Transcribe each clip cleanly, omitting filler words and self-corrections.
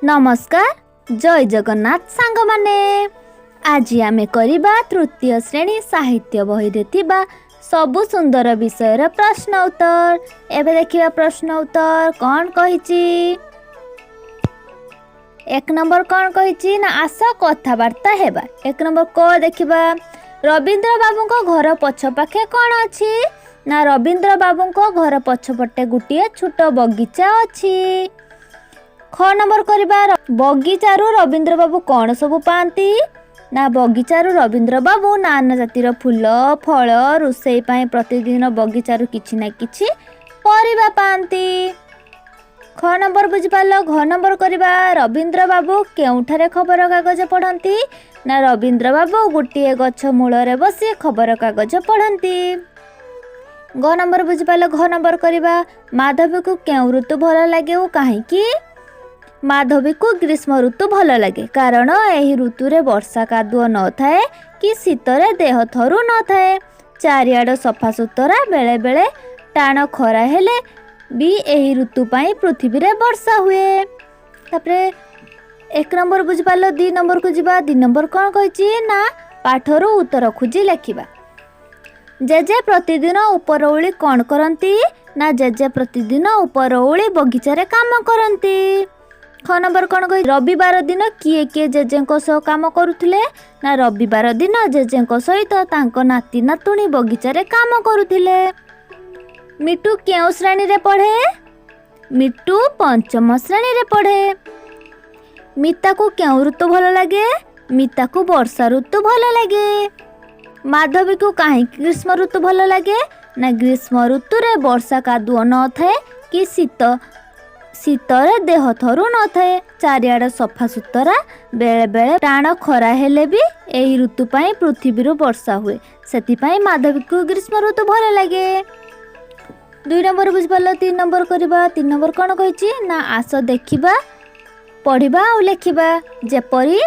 नमस्कार जय जगन्नाथ सांग माने आज आमे करिबा तृतीय श्रेणी साहित्य बही रे थिबा सबु सुंदर विषय प्रश्न उत्तर। एबे देखिबा प्रश्न उत्तर कौन कहिची। एक नंबर कौन कहिची ना आस कथबार्ता हेबा। एक नंबर को देखिबा रविंद्र बाबू को घर पछ पाखे कौन अछि ना रविंद्र बाबू को घर पछपटे गुटिए छोट बगीचा अछि। ख नंबर करबा बगीचारू रविंद्र बाबू कौन सब पाती ना बगीचारू रविंद्र बाबू नाना जातिर फूल फल रोषेई पाए प्रतिदिन बगीचारू किछि ना किछि परिबा पाती। ख नंबर बुझिपाल। घ नंबर करबा रविंद्र बाबू केउठारे खबर कागज पढ़ती ना रविंद्र बाबू गोटे गछ मूल रे बसी खबर कागज पढ़ती। ग नंबर बुझिपाल। घ नंबर करबा माधवी को केउ ऋतु भल लागे ओ काहेकि माधवी को ग्रीष्म ऋतु भल लगे कारण एही ऋतु रे वर्षा कादुଅ न थाए कि शीतरे देह थरू न थाए। चारिआड सफा सुतरा बेले बेले टाण खरा हेले भी एही ऋतु पाई पृथ्वी रे वर्षा हुए। तापरे एक नंबर बुझिपाल। 2 नंबर को जिबा। 2 नंबर कौन कहिची ना पाठरू उत्तर खोजी लिखिबा। जेजे प्रतिदिन उपरओଳି कौन करती ना जेजे प्रतिदिन उपरओଳି बगीचा रे काम करती। ख नंबर कौन कही रविवार दिन किए किए जेजेंको सह काम करुथिले ना रविवार दिन जेजेंको सहित तांको नाती नातुणी बगीचा रे काम करुथिले। मिट्टू केउ श्रेणी रे पढ़े। मिट्टू पंचम श्रेणी रे पढ़े। मिता को केउ ऋतु भल लागे। मिता को वर्षा ऋतु भल लागे। माधवी को काहे ग्रीष्म ऋतु भल लागे ना ग्रीष्म ऋतु रे वर्षा कादुଅ न थाए कि शीतरे देह थरू न थाए। चारिआड सफा सुतरा बेले बेले टाण खरा हेले भी एही ऋतु पाई पृथ्वी वर्षा हुए सेति पाई माधवी को ग्रीष्म ऋतु भल लागे। 2 नंबर बुझिपाल। 3 नंबर करबा। 3 नंबर कौन कहिची ना आस देखिबा पढ़िबा और लेखिबा। जेपरी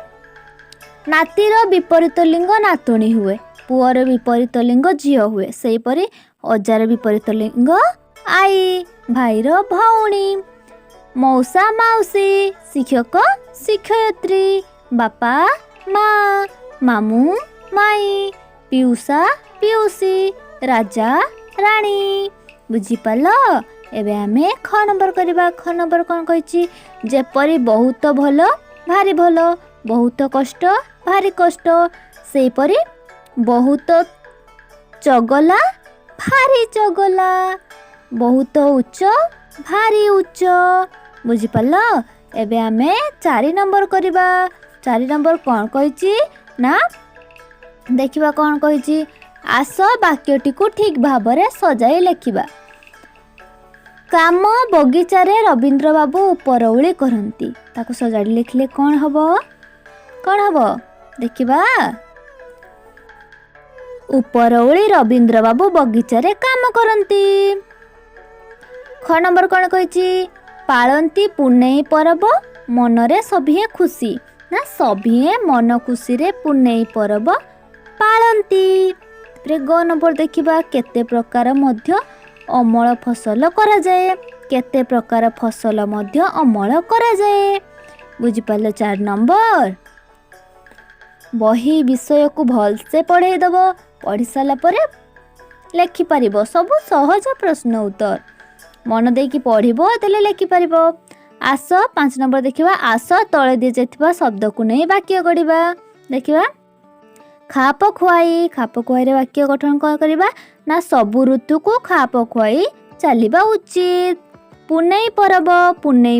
नातीर विपरीत लिंग नातुणी हुए पुअर विपरीत लिंग झियो हुए सेहीपरि अजार विपरीत लिंग आई भाईर भौणी मौसा माउसी शिक्षक शिक्षयित्री बापा माँ मामू माई पिउसा पिउसी राजा राणी। बुझिपाल। एबे आमे ख नंबर करबा। ख नंबर कौन कहिची जेपरी बहुत भल भारी भल बहुत कष्ट भारी कष्ट सेहीपरि बहुत चगला भारी चगला बहुत उच्च भारी उच्च। बुझिपाल। एबे आमे 4 नंबर करबा। 4 नंबर कौन कहिची ना देखिबा कौन कहिची आस वाक्यटी को ठीक भाबरे सजाई लेखिबा। काम बगीचा रे रविंद्र बाबू उपरओଳି करंती ताको सजाड़ी लिखले कौन हबो देखिबा। उपरओଳି रविंद्र बाबू बगीचा रे काम करंती। ख नंबर कौन कहिची पालंती पुनेई परब मनरे सभिए खुशी ना सभिए मन खुशी रे पुनेई परब पालंती। ग नंबर देखिबा केते प्रकार मध्य अमल फसल करा जाए केते प्रकार फसल मध्य अमल करा जाए। बुझिपाल। 4 नंबर बही विषय को भल से पढ़े दब पढ़ी सारा परे लेखि पारिबो सब सहज प्रश्न उत्तर मन देकी पढ़िबो तेले लेखि पारिबो। आस 5 नंबर देखिबा आस तळे दि जेथिबा शब्द को नै वाक्य गढ़िबा। देखिबा खाप खुआई रे वाक्य गठन करिबा ना सबु ऋतु को खाप खुआई चलिबा उचित। पुनेई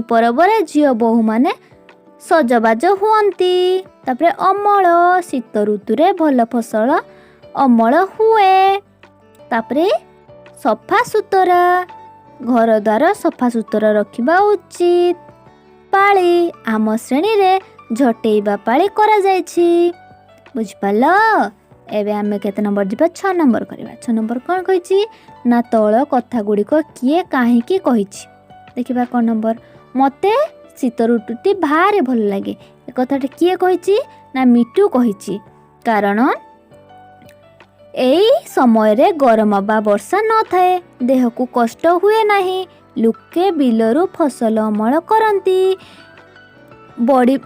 परब रे झियो बहु माने सजबाज हुअंती। तापरे अमल शीत ऋतु रे भल फसल अमल हुए। तापरे सफा सुतरा घर द्वार सफा सुतरा रखिबा उचित। पाली आम श्रेणी रे झटेइबा पाली करा जायछि। बुझिपाल। एबे आमे केते नंबर जिबा 6 नंबर करबा। 6 नंबर कौन कहिछि ना तळ कथा गुड़िक किए काहेकि कहिछि। देखिबा कोन नंबर मते शीत ऋतुटी भारी भल लागे ए कथाटी किए कहिछि ना मिट्टू कहिछि कारण एई समय रे गरम बा वर्षा न थाए देह को कष्ट हुए नाही। लुके बिलरू फसल अमल करती ବଡ଼ି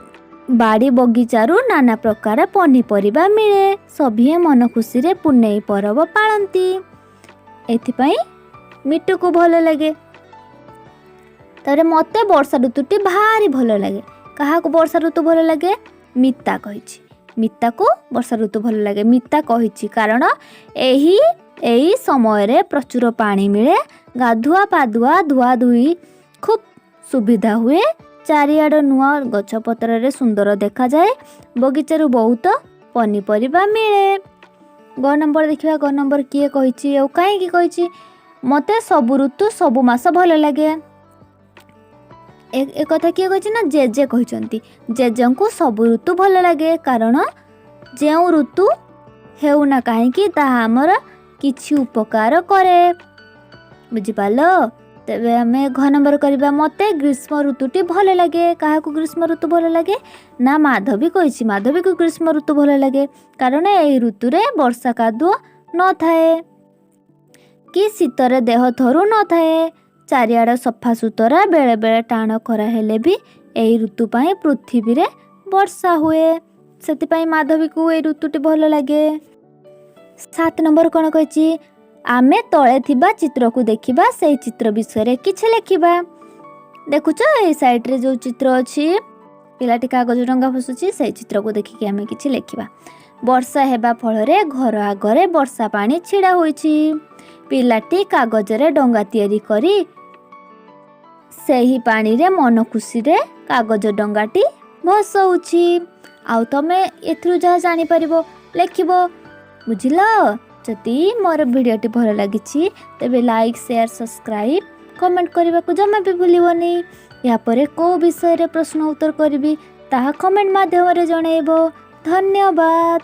ବାଡ଼ି ବଗିଚାରୁ ନାନା ପ୍ରକାର ପନିପରିବା ମିଳେ। ସଭିଏ ମନ ଖୁସିରେ ପୁନେଇ ପରବ ପାଳନ୍ତି। ଏଥିପାଇଁ ମିଟୁକୁ ଭଲ ଲାଗେ। ତାପରେ ମୋତେ ବର୍ଷା ଋତୁଟି ଭାରି ଭଲ ଲାଗେ। କାହାକୁ ବର୍ଷା ଋତୁ ଭଲ ଲାଗେ? ମିତା କହିଛି। ମିତାକୁ ବର୍ଷା ଋତୁ ଭଲ ଲାଗେ। ମିତା କହିଛି କାରଣ ଏହି ସମୟରେ ପ୍ରଚୁର ପାଣି ମିଳେ। ଗାଧୁଆ ପାଧୁଆ ଧୁଆଧୁଇ ଖୁବ୍ ସୁବିଧା ହୁଏ। ଚାରିଆଡ଼ ନୂଆ ଗଛପତ୍ରରେ ସୁନ୍ଦର ଦେଖାଯାଏ। ବଗିଚାରୁ ବହୁତ ପନିପରିବା ମିଳେ। ଗ ନମ୍ବର ଦେଖିବା। ଗ ନମ୍ବର କିଏ କହିଛି ଆଉ କାହିଁକି କହିଛି? ମୋତେ ସବୁ ଋତୁ ସବୁ ମାସ ଭଲ ଲାଗେ। ଏ କଥା କିଏ କହିଛି ନା ଜେଜେ କହିଛନ୍ତି। ଜେଜେଙ୍କୁ ସବୁ ଋତୁ ଭଲ ଲାଗେ କାରଣ ଯେଉଁ ଋତୁ ହେଉନା କାହିଁକି ତାହା ଆମର କିଛି ଉପକାର କରେ। ବୁଝିପାରିଲ? ତେବେ ଆମେ ଘ ନମ୍ବର କରିବା। ମୋତେ ଗ୍ରୀଷ୍ମ ଋତୁଟି ଭଲ ଲାଗେ। କାହାକୁ ଗ୍ରୀଷ୍ମ ଋତୁ ଭଲ ଲାଗେ? ନା ମାଧବୀ କହିଛି। ମାଧବୀକୁ ଗ୍ରୀଷ୍ମ ଋତୁ ଭଲ ଲାଗେ କାରଣ ଏହି ଋତୁରେ ବର୍ଷା କାଦୁଅ ନଥାଏ କି ଶୀତରେ ଦେହ ଥରୁ ନଥାଏ। ଚାରିଆଡ଼ ସଫାସୁତରା। ବେଳେବେଳେ ଟାଣ ଖରା ହେଲେ ବି ଏହି ଋତୁ ପାଇଁ ପୃଥିବୀରେ ବର୍ଷା ହୁଏ। ସେଥିପାଇଁ ମାଧବୀକୁ ଏହି ଋତୁଟି ଭଲ ଲାଗେ। 7 ନମ୍ବର କ'ଣ କହିଛି? ଆମେ ତଳେ ଥିବା ଚିତ୍ରକୁ ଦେଖିବା। ସେଇ ଚିତ୍ର ବିଷୟରେ କିଛି ଲେଖିବା। ଦେଖୁଛ ଏଇ ସାଇଡ଼ରେ ଯେଉଁ ଚିତ୍ର ଅଛି, ପିଲାଟି କାଗଜ ଡଙ୍ଗା ଭସୁଛି। ସେଇ ଚିତ୍ରକୁ ଦେଖିକି ଆମେ କିଛି ଲେଖିବା। ବର୍ଷା ହେବା ଫଳରେ ଘର ଆଗରେ ବର୍ଷା ପାଣି ଛିଡ଼ା ହୋଇଛି। ପିଲାଟି କାଗଜରେ ଡଙ୍ଗା ତିଆରି କରି ସେହି ପାଣିରେ ମନ ଖୁସିରେ କାଗଜ ଡଙ୍ଗାଟି ଭସଉଛି। ଆଉ ତମେ ଏଥିରୁ ଯାହା ଜାଣିପାରିବ ଲେଖିବ। ବୁଝିଲ? ଯଦି ମୋର ଭିଡ଼ିଓଟି ଭଲ ଲାଗିଛି ତେବେ ଲାଇକ୍, ସେୟାର, ସବସ୍କ୍ରାଇବ୍, କମେଣ୍ଟ କରିବାକୁ ଜମା ବି ଭୁଲିବନି। ଏହାପରେ କେଉଁ ବିଷୟରେ ପ୍ରଶ୍ନ ଉତ୍ତର କରିବି ତାହା କମେଣ୍ଟ ମାଧ୍ୟମରେ ଜଣାଇବ। ଧନ୍ୟବାଦ।